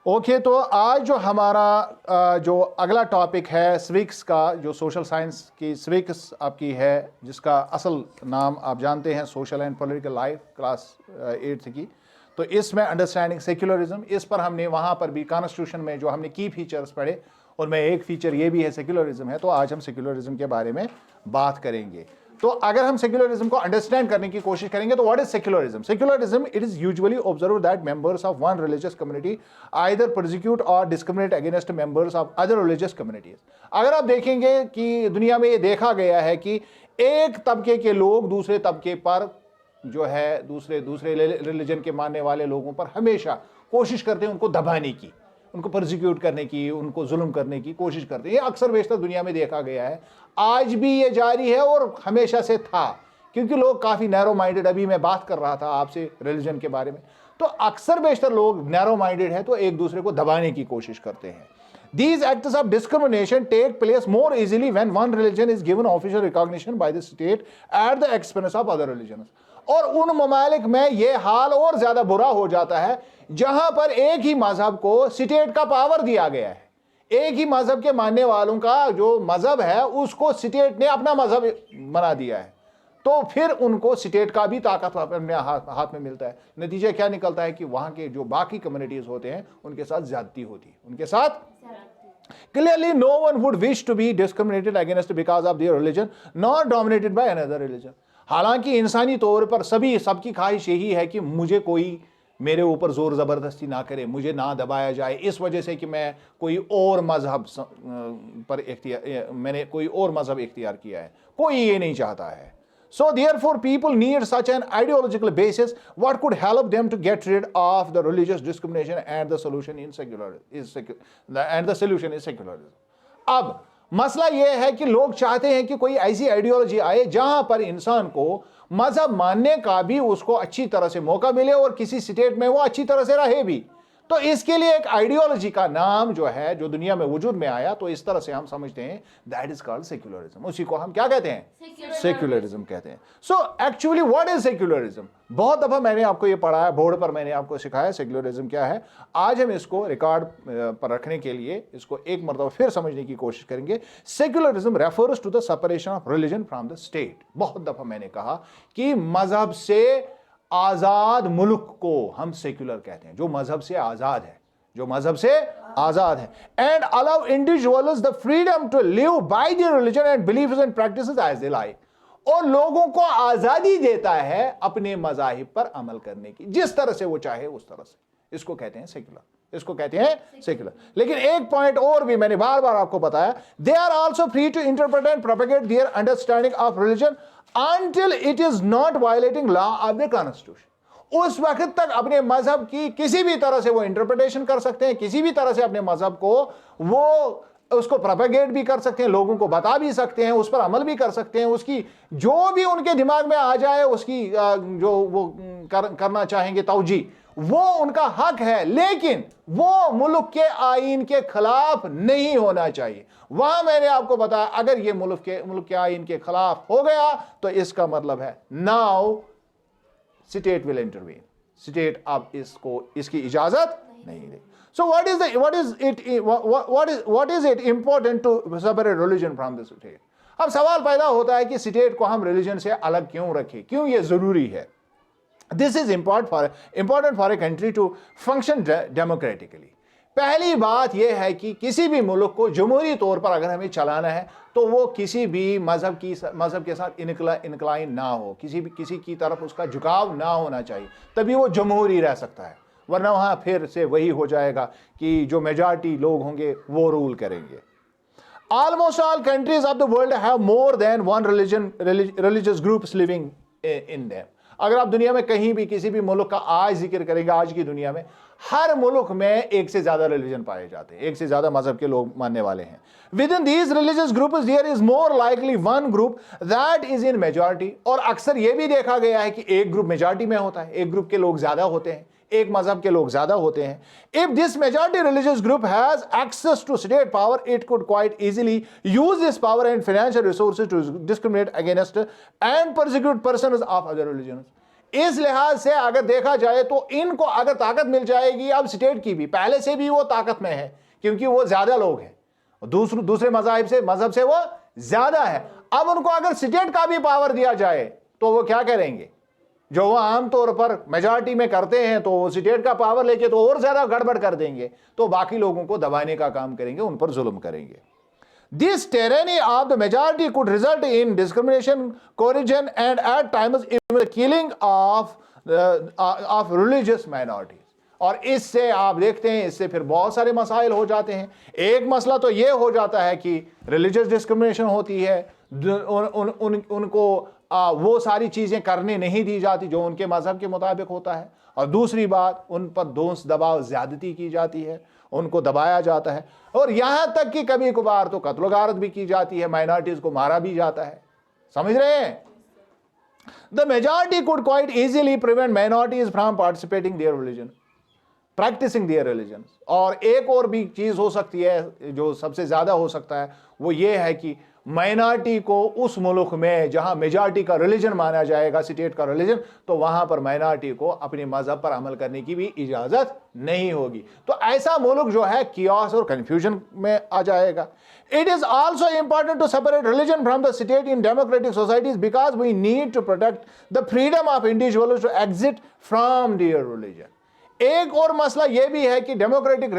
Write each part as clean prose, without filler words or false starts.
Okay तो आज जो हमारा जो अगला टॉपिक है सिविक्स का, जो सोशल साइंस की सिविक्स आपकी है, जिसका असल नाम आप जानते हैं social and political life, class 8th की। तो इसमें अंडरस्टैंडिंग सेक्युलरिज्म, इस पर हमने वहाँ पर भी कॉन्स्टिट्यूशन में जो हमने की फीचर्स पढ़े, उनमें एक फीचर ये भी है सेक्युलरिज्म है। तो आज हम सेक्युलरिज्म के बारे में बात करेंगे। तो अगर हम सेक्युलरिज्म को अंडरस्टैंड करने की कोशिश करेंगे तो what is secularism? Secularism, it is usually observe that members of one religious community either prosecute or discriminate against members of other religious communities. अगर आप देखेंगे कि दुनिया में ये देखा गया है कि एक तबके के लोग दूसरे तबके पर जो है दूसरे रिलीजन के मानने वाले लोगों पर हमेशा कोशिश करते हैं उनको दबाने की, उनको प्रोसिक्यूट करने की, उनको जुल्म करने की कोशिश करते हैं। ये अक्सर बेशतर दुनिया में देखा गया है, आज भी ये जारी है और हमेशा से था, क्योंकि लोग काफ़ी नैरो माइंडेड, अभी मैं बात कर रहा था आपसे रिलीजन के बारे में, तो अक्सर बेशतर लोग नैरो माइंडेड है तो एक दूसरे को दबाने की कोशिश करते हैं। These acts of discrimination take place more easily when one religion is given official recognition by the state at the expense of other religions. और उन ममालिक में यह हाल और ज्यादा बुरा हो जाता है जहां पर एक ही मजहब को स्टेट का पावर दिया गया है। एक ही मजहब के मानने वालों का जो मजहब है उसको स्टेट ने अपना मजहब बना दिया है, तो फिर उनको स्टेट का भी ताकत अपने हाथ में मिलता है। नतीजा क्या निकलता है कि वहां के जो बाकी कम्युनिटीज होते हैं उनके साथ ज्यादती होती है, उनके साथ clearly no one would wish to be discriminated against because of their religion nor dominated by another religion। हालांकि इंसानी तौर पर सबकी ख्वाहिश यही है कि मुझे कोई मेरे ऊपर जोर जबरदस्ती ना करे, मुझे ना दबाया जाए इस वजह से कि मैं कोई और मजहब मैंने कोई और मजहब इख्तियार किया है, कोई ये नहीं चाहता है। So therefore people need such an ideological basis what could help them to get rid of the religious discrimination, and the solution is secularism। अब मसला यह है कि लोग चाहते हैं कि कोई ऐसी आइडियोलॉजी आए जहां पर इंसान को मजहब मानने का भी उसको अच्छी तरह से मौका मिले और किसी स्टेट में वो अच्छी तरह से रहे भी। तो इसके लिए एक आइडियोलॉजी का नाम जो है, जो दुनिया में वजूद में आया, तो इस तरह से हम समझते हैं दैट इज कॉल्ड सेक्युलरिज्म। उसी को हम क्या कहते हैं? सेक्युलरिज्म कहते हैं। So actually what is secularism? बहुत दफा मैंने आपको ये पढ़ाया, बोर्ड पर मैंने आपको सिखाया सेक्युलरिज्म क्या है। आज हम इसको रिकॉर्ड पर रखने के लिए इसको एक मरतबा फिर समझने की कोशिश करेंगे। Secularism refers to the separation of religion from the state. बहुत दफा मैंने कहा कि मजहब से आजाद मुल्क को हम सेक्युलर कहते हैं, जो मजहब से आजाद है, जो मजहब से आजाद है। And allow individuals the freedom to live by their religion and beliefs and practices as they like. और लोगों को आजादी देता है अपने मजाहिब पर अमल करने की, जिस तरह से वो चाहे उस तरह से। इसको कहते हैं सेक्युलर, इसको कहते हैं सेक्युलर। लेकिन एक पॉइंट और भी मैंने बार बार आपको बताया, they are also free to interpret and propagate their understanding of religion until it is not violating law of the constitution। उस वक्त तक अपने मजहब की किसी भी तरह से वो इंटरप्रिटेशन कर सकते हैं, किसी भी तरह से अपने मजहब को वो उसको प्रोपेगेट भी कर सकते हैं, लोगों को बता भी सकते हैं, उस पर अमल भी कर सकते हैं, उसकी जो भी उनके दिमाग में आ जाए उसकी जो वो करना चाहेंगे तौजी, वो उनका हक है। लेकिन वो मुल्क के आईन के खिलाफ नहीं होना चाहिए। वहां मैंने आपको बताया अगर ये मुल्क के आईन के खिलाफ हो गया तो इसका मतलब है now state will intervene, state अब इसकी इजाजत नहीं देगी। So what is it important to separate religion from the state? अब सवाल पैदा होता है कि स्टेट को हम रिलीजन से अलग क्यों रखें, क्यों ये जरूरी है? This is important for a country to function democratically। पहली बात यह है कि किसी भी मुल्क को जमहूरी तौर पर अगर हमें चलाना है तो वो किसी भी मजहब के साथ इनक्लाइन ना हो, किसी की तरफ उसका झुकाव ना होना चाहिए, तभी वो जमहूरी रह सकता है। वरना वहां फिर से वही हो जाएगा कि जो मेजॉरिटी लोग होंगे वो रूल करेंगे। Almost all countries of the world have more than one religious groups living in them. अगर आप दुनिया में कहीं भी किसी भी मुल्क का आज जिक्र करेंगे, आज की दुनिया में हर मुल्क में एक से ज्यादा रिलीजन पाए जाते हैं, एक से ज्यादा मजहब के लोग मानने वाले हैं। Within these religious groups there is more likely one group that is in majority. और अक्सर यह भी देखा गया है कि एक ग्रुप मेजॉरिटी में होता है, एक ग्रुप के लोग ज्यादा होते हैं, एक मजहब के लोग ज्यादा होते हैं। If this majority religious group has access to state power, it could quite easily use this power and financial resources to discriminate against and persecute persons of other religions. इस लिहाज से अगर देखा जाए तो इनको अगर ताकत मिल जाएगी अब स्टेट की भी, पहले से भी वो ताकत में है क्योंकि वो ज्यादा लोग हैं, दूसरे मजहब से वो ज्यादा है। अब उनको अगर स्टेट का भी पावर दिया जाए तो वो क्या करेंगे, जो वो आमतौर पर मेजॉरिटी में करते हैं, तो स्टेट का पावर लेके तो और ज्यादा गड़बड़ कर देंगे, तो बाकी लोगों को दबाने का काम करेंगे, उन पर जुल्म करेंगे। This tyranny of the majority could result in discrimination, coercion, and at times even the killing of religious minorities. और इससे आप देखते हैं, इससे फिर बहुत सारे मसाइल हो जाते हैं। एक मसला तो ये हो जाता है कि रिलीजियस डिस्क्रिमिनेशन होती है, उनको वो सारी चीजें करने नहीं दी जाती जो उनके मजहब के मुताबिक होता है, और दूसरी बात उन पर दोष दबाव ज्यादती की जाती है, उनको दबाया जाता है, और यहां तक कि कभी कभार तो कत्ल गारत भी की जाती है, माइनॉरिटीज को मारा भी जाता है। समझ रहे हैं? The majority could quite easily prevent minorities from participating their religion, practising their religion. और एक और भी चीज हो सकती है जो सबसे ज्यादा हो सकता है, वो ये है कि माइनॉरिटी को उस मुल्क में जहां मेजॉरिटी का रिलीजन माना जाएगा, स्टेट का रिलीजन, तो वहां पर माइनॉरिटी को अपने मजहब पर अमल करने की भी इजाजत नहीं होगी। तो ऐसा मुल्क जो है कियास और कंफ्यूजन में आ जाएगा। It is also important to separate religion from the state in democratic societies because we need to protect the freedom of individuals to exit from their religion. एक और मसला यह भी है कि डेमोक्रेटिक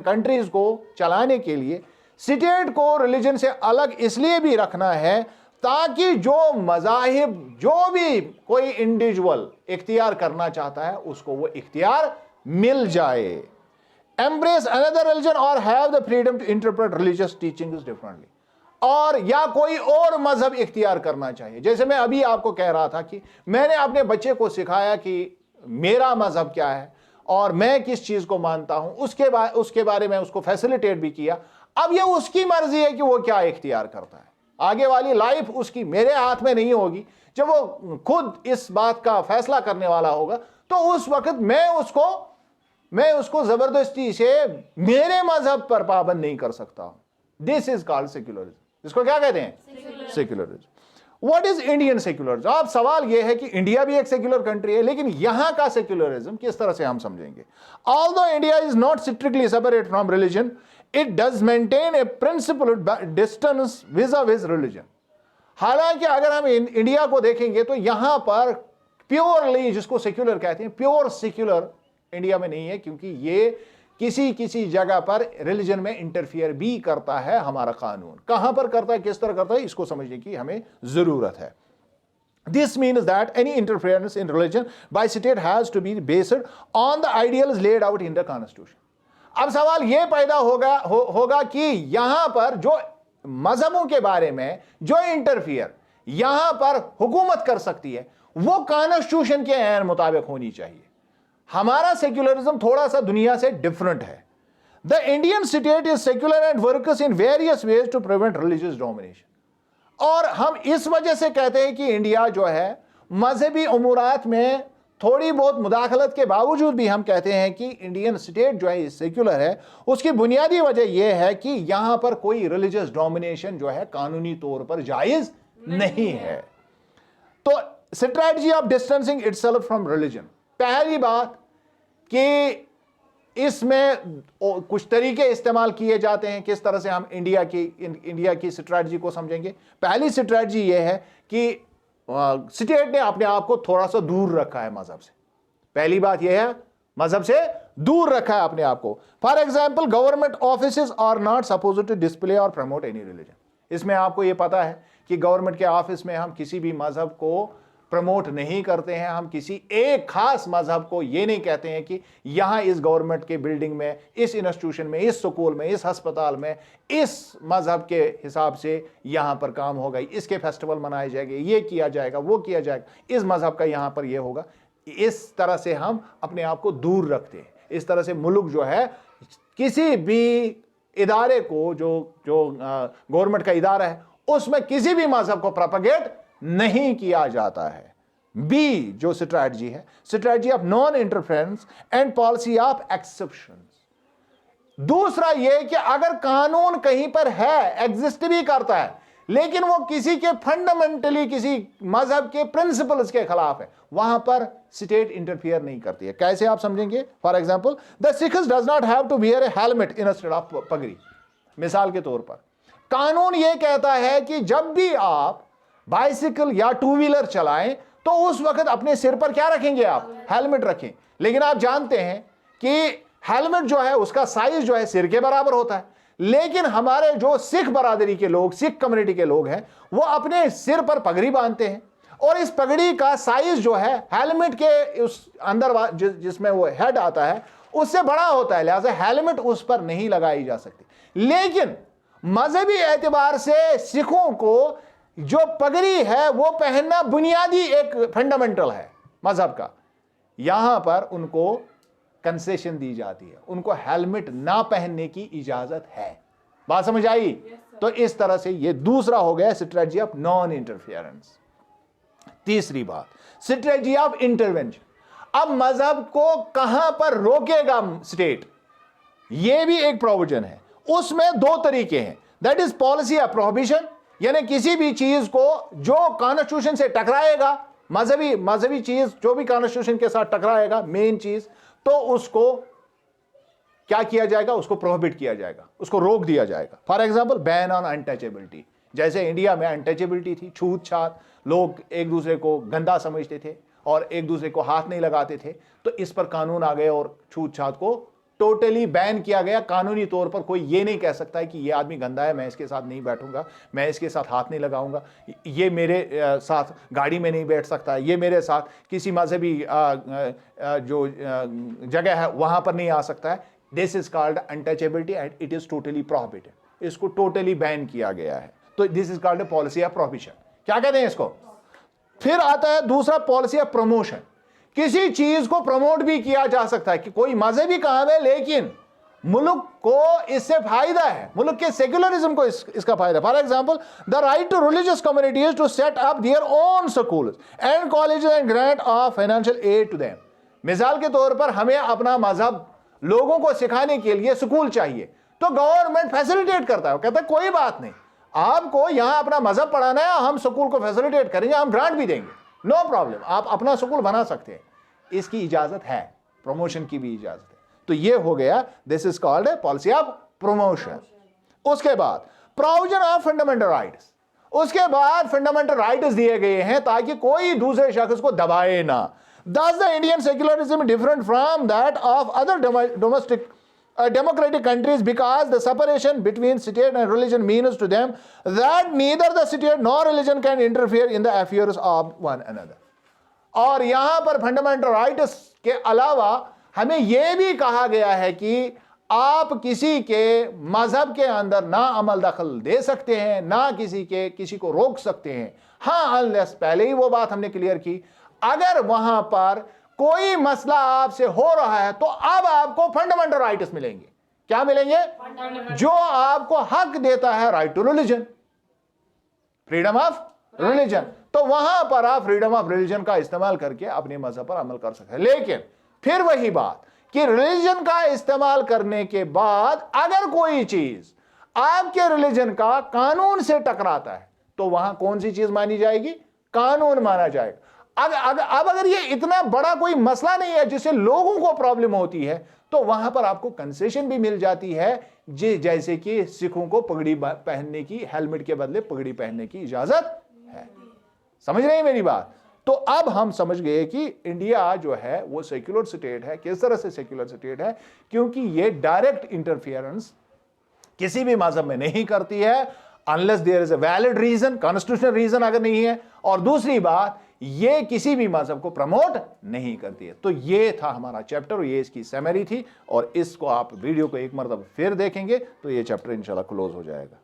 कंट्रीज को चलाने के लिए स्टेट को रिलीजन से अलग इसलिए भी रखना है ताकि जो मजाहिब, जो भी कोई इंडिविजुअल इख्तियार करना चाहता है उसको वो इख्तियार मिल जाए। एम्ब्रेस अनदर रिलीजन और have the freedom to interpret religious teachings differently. और या कोई और मजहब इख्तियार करना चाहिए। जैसे मैं अभी आपको कह रहा था कि मैंने अपने बच्चे को सिखाया कि मेरा मजहब क्या है और मैं किस चीज को मानता हूं, उसके बारे में उसको फैसिलिटेट भी किया। अब ये उसकी मर्जी है कि वो क्या इख्तियार करता है, आगे वाली लाइफ उसकी, मेरे हाथ में नहीं होगी। जब वो खुद इस बात का फैसला करने वाला होगा तो उस वक्त मैं उसको जबरदस्ती से मेरे मजहब पर पाबंद नहीं कर सकता हूं। This is called secularism. इसको क्या कहते हैं? Secularism. What is Indian secularism? अब सवाल यह है कि इंडिया भी एक सेक्युलर कंट्री है, लेकिन यहां का सेक्युलरिज्म किस तरह से हम समझेंगे? Although India is not strictly separate from religion, it does maintain a principled distance vis-a-vis religion। हालांकि अगर हम इंडिया को देखेंगे तो यहां पर प्योरली, जिसको सेक्युलर कहते हैं, प्योर सेक्युलर इंडिया में नहीं है, क्योंकि ये किसी जगह पर रिलीजन में इंटरफियर भी करता है हमारा कानून। कहां पर करता है, किस तरह करता है, इसको समझने की हमें जरूरत है। This means that any interference in religion by state has to be based on the ideals laid out in the Constitution। अब सवाल यह पैदा होगा कि यहां पर जो मजहबों के बारे में जो इंटरफियर यहां पर हुकूमत कर सकती है वो कॉन्स्टिट्यूशन के ऐन मुताबिक होनी चाहिए। हमारा सेक्युलरिज्म थोड़ा सा दुनिया से डिफरेंट है। The Indian state is secular and works in various ways to prevent religious domination. और हम इस वजह से कहते हैं कि इंडिया जो है मजहबी उमूरात में थोड़ी बहुत मुदाखलत के बावजूद भी हम कहते हैं कि इंडियन स्टेट जो है सेक्युलर है। उसकी बुनियादी वजह यह है कि यहां पर कोई रिलीजियस डोमिनेशन जो है कानूनी तौर पर जायज नहीं है। तो strategy of distancing itself from religion, पहली बात कि इसमें कुछ तरीके इस्तेमाल किए जाते हैं। किस तरह से हम इंडिया की स्ट्रेटजी को समझेंगे? पहली स्ट्रेटजी यह है कि स्टेट ने अपने आप को थोड़ा सा दूर रखा है मजहब से। पहली बात यह है, मजहब से दूर रखा है अपने आप को। For example, government offices are not suppose to display और प्रमोट एनी रिलीजन। इसमें आपको यह पता है कि गवर्नमेंट के ऑफिस में हम किसी भी मजहब को प्रमोट नहीं करते हैं। हम किसी एक खास मजहब को ये नहीं कहते हैं कि यहां इस गवर्नमेंट के बिल्डिंग में, इस इंस्टीट्यूशन में, इस स्कूल में, इस अस्पताल में इस मजहब के हिसाब से यहां पर काम होगा, इसके फेस्टिवल मनाए जाएंगे, ये किया जाएगा, वो किया जाएगा, इस मजहब का यहां पर ये होगा। इस तरह से हम अपने आप को दूर रखते हैं। इस तरह से मुल्क जो है किसी भी इदारे को, जो गवर्नमेंट का इदारा है, उसमें किसी भी मजहब को प्रोपेगेट नहीं किया जाता है। बी जो स्ट्रैटेजी है, strategy of non interference and policy of exceptions. दूसरा यह कि अगर कानून कहीं पर है, एग्जिस्ट भी करता है, लेकिन वो किसी के फंडामेंटली किसी मजहब के प्रिंसिपल्स के खिलाफ है, वहां पर स्टेट इंटरफियर नहीं करती है। कैसे आप समझेंगे? For example, the Sikhs does not have to wear a helmet instead of pagdi. मिसाल के तौर पर कानून यह कहता है कि जब भी आप बाइसिकल या टू व्हीलर चलाएं तो उस वक्त अपने सिर पर क्या रखेंगे? आप हेलमेट रखें। लेकिन आप जानते हैं कि हेलमेट जो है उसका साइज जो है सिर के बराबर होता है, लेकिन हमारे जो सिख बरादरी के लोग, सिख कम्युनिटी के लोग हैं, वो अपने सिर पर पगड़ी बांधते हैं और इस पगड़ी का साइज जो है हेलमेट के उस अंदर जिसमें वो हेड आता है उससे बड़ा होता है, लिहाजा हेलमेट उस पर नहीं लगाई जा सकती। लेकिन मजहबी एतबार से सिखों को जो पगड़ी है वो पहनना बुनियादी एक फंडामेंटल है मजहब का, यहां पर उनको कंसेशन दी जाती है, उनको हेलमेट ना पहनने की इजाजत है। बात समझ आई? तो इस तरह से ये दूसरा हो गया स्ट्रेटजी ऑफ नॉन इंटरफेरेंस। तीसरी बात, स्ट्रेटजी ऑफ इंटरवेंशन। अब मजहब को कहां पर रोकेगा स्टेट, यह भी एक प्रोविजन है। उसमें दो तरीके हैं, that is policy of prohibition, यानी किसी भी चीज को जो कॉन्स्टिट्यूशन से टकराएगा, मजहबी चीज जो भी कॉन्स्टिट्यूशन के साथ टकराएगा मेन चीज, तो उसको क्या किया जाएगा? उसको प्रोहिबिट किया जाएगा, उसको रोक दिया जाएगा। For example, ban on untouchability. जैसे इंडिया में अनटचेबिलिटी थी, छूत छात, लोग एक दूसरे को गंदा समझते थे और एक दूसरे को हाथ नहीं लगाते थे, तो इस पर कानून आ गए और छूत छात को टोटली बैन किया गया। कानूनी तौर पर कोई ये नहीं कह सकता है कि ये आदमी गंदा है, मैं इसके साथ नहीं बैठूंगा, मैं इसके साथ हाथ नहीं लगाऊंगा, ये मेरे साथ गाड़ी में नहीं बैठ सकता, ये मेरे साथ किसी मजहबी जो जगह है वहां पर नहीं आ सकता है। This is called untouchability and it is totally prohibited. इसको टोटली बैन किया गया है, तो this is called policy of prohibition. क्या कहते हैं इसको? फिर आता है दूसरा, पॉलिसी ऑफ प्रमोशन। किसी चीज को प्रमोट भी किया जा सकता है कि कोई मजहबी काम है लेकिन मुल्क को इससे फायदा है, मुल्क के सेक्युलरिज्म को इसका फायदा। For example, the right to religious communities to set up their own schools and colleges and grant of financial aid to them. मिसाल के तौर पर हमें अपना मजहब लोगों को सिखाने के लिए स्कूल चाहिए, तो गवर्नमेंट फैसिलिटेट करता है, कहता है कोई बात नहीं, आपको यहां अपना मजहब पढ़ाना है, हम स्कूल को फैसिलिटेट करेंगे, हम ग्रांट भी देंगे, नो प्रॉब्लम, आप अपना स्कूल बना सकते हैं। इसकी इजाजत है, प्रमोशन की भी इजाजत है। तो ये हो गया, this is called policy of promotion. उसके बाद प्रोविजन ऑफ फंडामेंटल राइट्स। उसके बाद फंडामेंटल राइट्स दिए गए हैं ताकि कोई दूसरे शख्स को दबाए ना। Thus the Indian secularism is different from that of other domestic democratic countries because the separation between state and religion means to them that neither the state nor religion can interfere in the affairs of one another. और यहां पर fundamental rights के अलावा हमें यह भी कहा गया है कि आप किसी के मजहब के अंदर ना अमल दखल दे सकते हैं, ना किसी को रोक सकते हैं। हाँ, अनलेस, पहले ही वो बात हमने क्लियर की, अगर वहां पर कोई मसला आपसे हो रहा है तो अब आपको फंडामेंटल राइट्स मिलेंगे। क्या मिलेंगे? जो आपको हक देता है right to religion, freedom of religion. तो वहां पर आप फ्रीडम ऑफ रिलीजन का इस्तेमाल करके अपने मजहब पर अमल कर सकते हैं। लेकिन फिर वही बात कि रिलीजन का इस्तेमाल करने के बाद अगर कोई चीज आपके रिलीजन का कानून से टकराता है तो वहां कौन सी चीज मानी जाएगी? कानून माना जाएगा। अब अगर ये इतना बड़ा कोई मसला नहीं है जिससे लोगों को प्रॉब्लम होती है तो वहां पर आपको कंसेशन भी मिल जाती है, जैसे कि सिखों को पगड़ी पहनने की, हेलमेट के बदले पगड़ी पहनने की इजाजत है। समझ रहे हैं मेरी बात? तो अब हम समझ गए कि इंडिया जो है वो सेक्युलर स्टेट है। किस तरह से सेक्युलर स्टेट है? क्योंकि ये डायरेक्ट इंटरफियरेंस किसी भी मजहब में नहीं करती है unless there is a valid reason, constitutional reason अगर नहीं है, और दूसरी बात ये किसी भी मजहब को प्रमोट नहीं करती है। तो ये था हमारा चैप्टर, ये इसकी समरी थी, और इसको आप वीडियो को एक मरतबा फिर देखेंगे तो ये चैप्टर इंशाल्लाह क्लोज हो जाएगा।